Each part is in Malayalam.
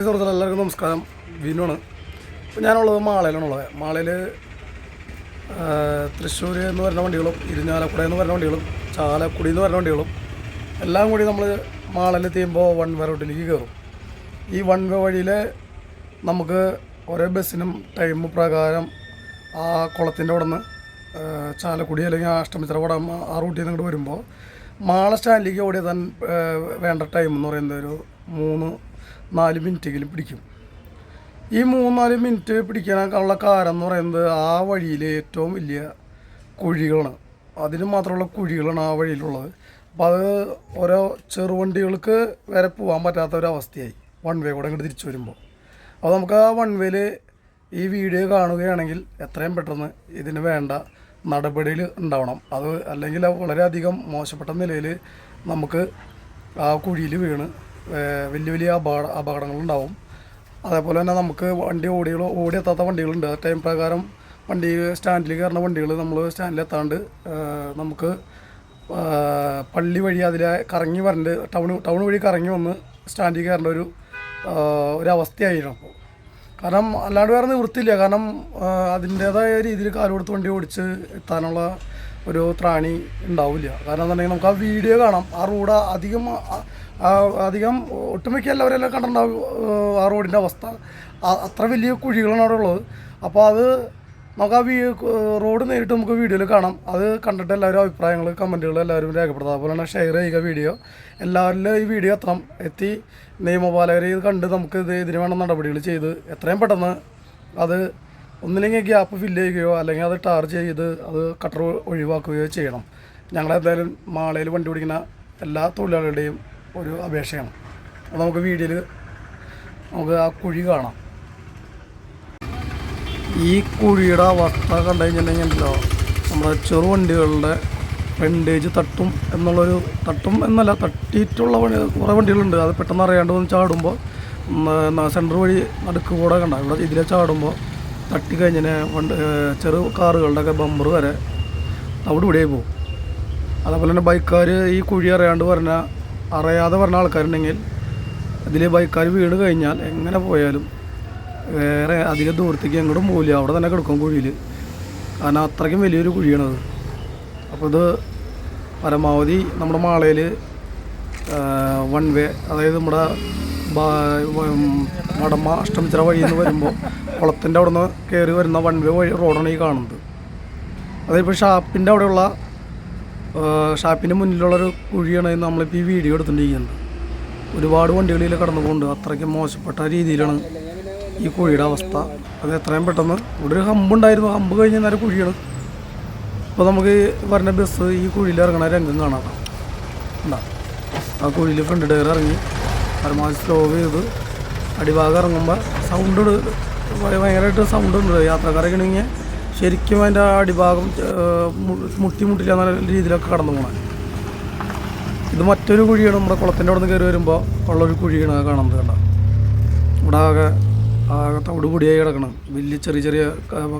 സുഹൃത്തുക്കളെ എല്ലാവർക്കും നമസ്കാരം. വിനുവാണ്. ഇപ്പോൾ ഞാനുള്ളത് മാളയിലാണുള്ളത്. മാളയിൽ തൃശ്ശൂർ എന്ന് പറഞ്ഞ വണ്ടികളും ഇരിഞ്ഞാലക്കുട എന്ന് പറഞ്ഞ വണ്ടികളും ചാലക്കുടി എന്ന് പറഞ്ഞ വണ്ടികളും എല്ലാം കൂടി നമ്മൾ മാളയിലെത്തിയുമ്പോൾ വൺ വേ റൂട്ടിലേക്ക് കയറും. ഈ വൺ വേ വഴിയിൽ നമുക്ക് ഓരോ ബസ്സിനും ടൈം പ്രകാരം ആ കുളത്തിൻ്റെ അവിടെ നിന്ന് ചാലക്കുടി അല്ലെങ്കിൽ അഷ്ടമിത്ര വടം ആ റൂട്ടിൽ നിന്ന് ഇങ്ങോട്ട് വരുമ്പോൾ മാള സ്റ്റാൻഡിലേക്ക് ഓടിയ താൻ വേണ്ട ടൈം എന്ന് പറയുന്നത് ഒരു 3-4 മിനിറ്റെങ്കിലും പിടിക്കും. ഈ 3-4 മിനിറ്റ് പിടിക്കാനുള്ള കാരണം എന്ന് പറയുന്നത് ആ വഴിയിൽ ഏറ്റവും വലിയ കുഴികളാണ്. അതിന് മാത്രമുള്ള കുഴികളാണ് ആ വഴിയിലുള്ളത്. അപ്പോൾ അത് ഓരോ ചെറുവണ്ടികൾക്ക് വരെ പോകാൻ പറ്റാത്ത ഒരവസ്ഥയായി വൺ വേ കൂടെ ഇങ്ങോട്ട് തിരിച്ചു വരുമ്പോൾ. അപ്പോൾ നമുക്ക് ആ വൺ വേയിൽ ഈ വീഡിയോ കാണുകയാണെങ്കിൽ എത്രയും പെട്ടെന്ന് ഇതിന് വേണ്ട നടപടികൾ ഉണ്ടാവണം. അത് അല്ലെങ്കിൽ വളരെയധികം മോശപ്പെട്ട നിലയിൽ നമുക്ക് ആ കുഴിയിൽ വീണ് വലിയ വലിയ അപകടങ്ങളുണ്ടാവും. അതേപോലെ തന്നെ നമുക്ക് വണ്ടി ഓടിയെത്താത്ത വണ്ടികളുണ്ട്. ആ ടൈം പ്രകാരം വണ്ടി സ്റ്റാൻഡിൽ കയറുന്ന വണ്ടികൾ നമ്മൾ സ്റ്റാൻഡിലെത്താണ്ട് നമുക്ക് പള്ളി വഴി അതിലെ കറങ്ങി വരേണ്ട ടൗൺ വഴി കറങ്ങി വന്ന് സ്റ്റാൻഡിൽ കയറേണ്ട ഒരവസ്ഥയായിരുന്നു. അപ്പോൾ കാരണം അല്ലാണ്ട് വേറെ നിവൃത്തിയില്ല. കാരണം അതിൻ്റേതായ രീതിയിൽ കാലുകൊടുത്ത് വണ്ടി ഓടിച്ച് എത്താനുള്ള ഒരു ത്രാണി ഉണ്ടാവില്ല. കാരണം എന്നുണ്ടെങ്കിൽ നമുക്ക് ആ വീഡിയോ കാണാം. ആ റോഡ് അധികം ഒട്ടുമിക്ക എല്ലാവരെല്ലാം കണ്ടിട്ടുണ്ടാവും ആ റോഡിൻ്റെ അവസ്ഥ. അത്ര വലിയ കുഴികളാണ് അവിടെ ഉള്ളത്. അപ്പോൾ അത് നമുക്ക് ആ റോഡ് നേരിട്ട് നമുക്ക് വീഡിയോയിൽ കാണാം. അത് കണ്ടിട്ട് എല്ലാവരും അഭിപ്രായങ്ങൾ കമൻറ്റുകൾ എല്ലാവരും രേഖപ്പെടുത്തുക. അതുപോലെ തന്നെ ഷെയർ ചെയ്യുക. വീഡിയോ എല്ലാവരിലും ഈ വീഡിയോ എത്തി നിയമപാലകരെ ഇത് കണ്ട് നമുക്ക് ഇതിന് വേണ്ട നടപടികൾ ചെയ്ത് എത്രയും പെട്ടെന്ന് അത് ഒന്നില്ലെങ്കിൽ ഗ്യാപ്പ് ഫില്ല് ചെയ്യുകയോ അല്ലെങ്കിൽ അത് ടാർ ചെയ്ത് അത് കട്ടർ ഒഴിവാക്കുകയോ ചെയ്യണം. ഞങ്ങളെന്തായാലും മാളയിൽ വണ്ടി ഓടിക്കുന്ന എല്ലാ തൊഴിലാളികളുടെയും ഒരു അപേക്ഷയാണ്. അത് നമുക്ക് വീഡിയോയിൽ നമുക്ക് ആ കുഴി കാണാം. ഈ കുഴിയുടെ അവസ്ഥ കണ്ടു കഴിഞ്ഞിട്ടുണ്ടെങ്കിലോ നമ്മുടെ ചെറുവണ്ടികളുടെ ഫ്രണ്ടേജ് തട്ടും എന്നല്ല തട്ടിയിട്ടുള്ള കുറേ വണ്ടികളുണ്ട്. അത് പെട്ടെന്ന് അറിയാണ്ട് വന്ന് ചാടുമ്പോൾ സെൻറ്റർ വഴി നടുക്ക് കൂടെ കണ്ട ഇവിടെ ഇതിലെ ചാടുമ്പോൾ തട്ടിക്കഴിഞ്ഞാൽ ചെറു കാറുകളുടെയൊക്കെ ബമ്പർ വരെ അവിടെ ഇവിടെയായി പോകും. അതേപോലെ തന്നെ ബൈക്കുകാർ ഈ കുഴി അറിയാതെ പറഞ്ഞ ആൾക്കാരുണ്ടെങ്കിൽ ഇതിൽ ബൈക്കുകാർ വീണ് കഴിഞ്ഞാൽ എങ്ങനെ പോയാലും വേറെ അധികം ദൂരത്തേക്ക് എങ്ങോട്ടും പോകില്ല. അവിടെ തന്നെ കിടക്കും കുഴിയിൽ. കാരണം അത്രയ്ക്കും വലിയൊരു കുഴിയാണത്. അപ്പോൾ ഇത് പരമാവധി നമ്മുടെ മാളയിൽ വൺ വേ, അതായത് നമ്മുടെ വടമ അഷ്ടമിച്ചിറ വഴിയിൽ നിന്ന് വരുമ്പോൾ കുളത്തിൻ്റെ അവിടെ നിന്ന് കയറി വരുന്ന വൺ വേ വഴി റോഡാണ് ഈ കാണുന്നത്. അതിപ്പോൾ ഷാപ്പിൻ്റെ മുന്നിലുള്ളൊരു കുഴിയാണ് നമ്മളിപ്പോൾ ഈ വീഡിയോ എടുത്തുകൊണ്ടിരിക്കുന്നത്. ഒരുപാട് വണ്ടികളിൽ കടന്നു പോകുന്നുണ്ട്. അത്രയ്ക്ക് മോശപ്പെട്ട രീതിയിലാണ് ഈ കുഴിയുടെ അവസ്ഥ. അത് എത്രയും പെട്ടെന്ന് ഇവിടെ ഒരു ഹമ്പുണ്ടായിരുന്നു. ഹമ്പ് കഴിഞ്ഞ് നേരം കുഴിയാണ്. ഇപ്പോൾ നമുക്ക് വരുന്ന ബസ് ഈ കുഴിയിൽ ഇറങ്ങണ രംഗം കാണാം. ആ കുഴിയിൽ ഫ്രണ്ട് ടയർ ഇറങ്ങി പരമാവധി സ്ലോ ചെയ്ത് അടിഭാഗം ഇറങ്ങുമ്പോൾ സൗണ്ട് ഭയങ്കരമായിട്ട് സൗണ്ട് ഉണ്ട്. യാത്രക്കാരൊക്കെ ആണെങ്കിൽ ശരിക്കും അതിൻ്റെ അടിഭാഗം മുട്ടില്ല എന്ന രീതിയിലൊക്കെ കടന്നു പോകണം. ഇത് മറ്റൊരു കുഴിയാണ്. നമ്മുടെ കുളത്തിൻ്റെ അവിടെ നിന്ന് കയറി വരുമ്പോൾ ഉള്ളൊരു കുഴിയാണ് കാണുന്നത്. കണ്ട ഇവിടെ ആകെ തവിട് പൊടിയായി കിടക്കണം. വലിയ ചെറിയ ചെറിയ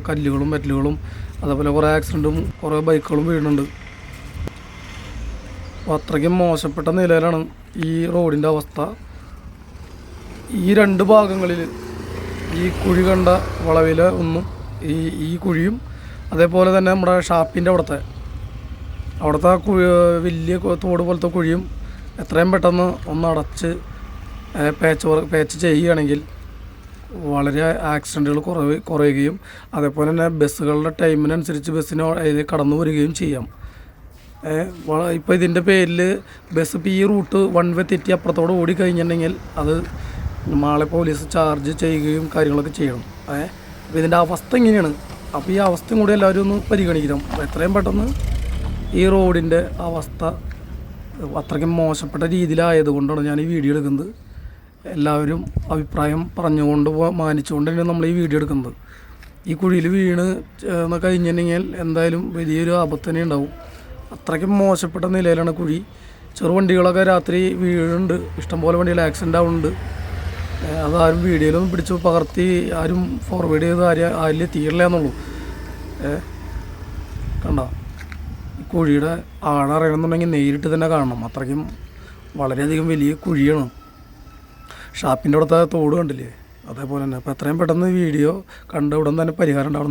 കല്ലുകളും മെറ്റലുകളും അതേപോലെ കുറേ ആക്സിഡൻറ്റും കുറേ ബൈക്കുകളും വീഴുന്നുണ്ട്. അപ്പോൾ അത്രയ്ക്കും മോശപ്പെട്ട നിലയിലാണ് ഈ റോഡിൻ്റെ അവസ്ഥ. ഈ രണ്ട് ഭാഗങ്ങളിൽ ഈ കുഴി കണ്ട വളവിൽ ഒന്നും ഈ കുഴിയും അതേപോലെ തന്നെ നമ്മുടെ ഷാപ്പിൻ്റെ അവിടുത്തെ വലിയ തോട് പോലത്തെ കുഴിയും എത്രയും പെട്ടെന്ന് ഒന്ന് അടച്ച് പേച്ച് ചെയ്യുകയാണെങ്കിൽ വളരെ ആക്സിഡൻറ്റുകൾ കുറയുകയും അതേപോലെ തന്നെ ബസ്സുകളുടെ ടൈമിനനുസരിച്ച് ബസ്സിന് കടന്നു വരികയും ചെയ്യാം. ഇപ്പോൾ ഇതിൻ്റെ പേരിൽ ബസ് ഇപ്പോൾ ഈ റൂട്ട് വൺ വേ തെറ്റി അപ്പുറത്തോടെ ഓടിക്കഴിഞ്ഞിട്ടുണ്ടെങ്കിൽ അത് മാളെ പോലീസ് ചാർജ് ചെയ്യുകയും കാര്യങ്ങളൊക്കെ ചെയ്യണം. അപ്പോൾ ഇതിൻ്റെ അവസ്ഥ ഇങ്ങനെയാണ്. അപ്പോൾ ഈ അവസ്ഥയും കൂടി എല്ലാവരും ഒന്ന് പരിഗണിക്കണം. എത്രയും പെട്ടെന്ന് ഈ റോഡിൻ്റെ അവസ്ഥ അത്രയ്ക്കും മോശപ്പെട്ട രീതിയിലായതുകൊണ്ടാണ് ഞാൻ ഈ വീഡിയോ എടുക്കുന്നത്. എല്ലാവരും അഭിപ്രായം മാനിച്ചുകൊണ്ട് തന്നെയാണ് നമ്മൾ ഈ വീഡിയോ എടുക്കുന്നത്. ഈ കുഴിയിൽ വീണ് കഴിഞ്ഞിട്ടുണ്ടെങ്കിൽ എന്തായാലും വലിയൊരു ആപത്ത് തന്നെ ഉണ്ടാവും. അത്രയ്ക്കും മോശപ്പെട്ട നിലയിലാണ് കുഴി. ചെറുവണ്ടികളൊക്കെ രാത്രി വീഴുന്നുണ്ട്. ഇഷ്ടംപോലെ വണ്ടികൾ ആക്സിഡൻ്റ് ആവുന്നുണ്ട്. അതാരും വീഡിയോയിലൊന്നും പിടിച്ച് പകർത്തി ആരും ഫോർവേഡ് ചെയ്ത് ആരിൽ എത്തിയില്ല എന്നുള്ളൂ. കണ്ടോ ഈ കുഴിയുടെ ആഴറിയണമെന്നുണ്ടെങ്കിൽ നേരിട്ട് തന്നെ കാണണം. അത്രയ്ക്കും വളരെയധികം വലിയ കുഴിയാണ്. ഷാപ്പിൻ്റെ അവിടുത്തെ തോട് കണ്ടില്ലേ, അതേപോലെ തന്നെ. അപ്പോൾ എത്രയും പെട്ടെന്ന് വീഡിയോ കണ്ട ഉടൻ തന്നെ പരിഹാരം ഉണ്ടാവണം.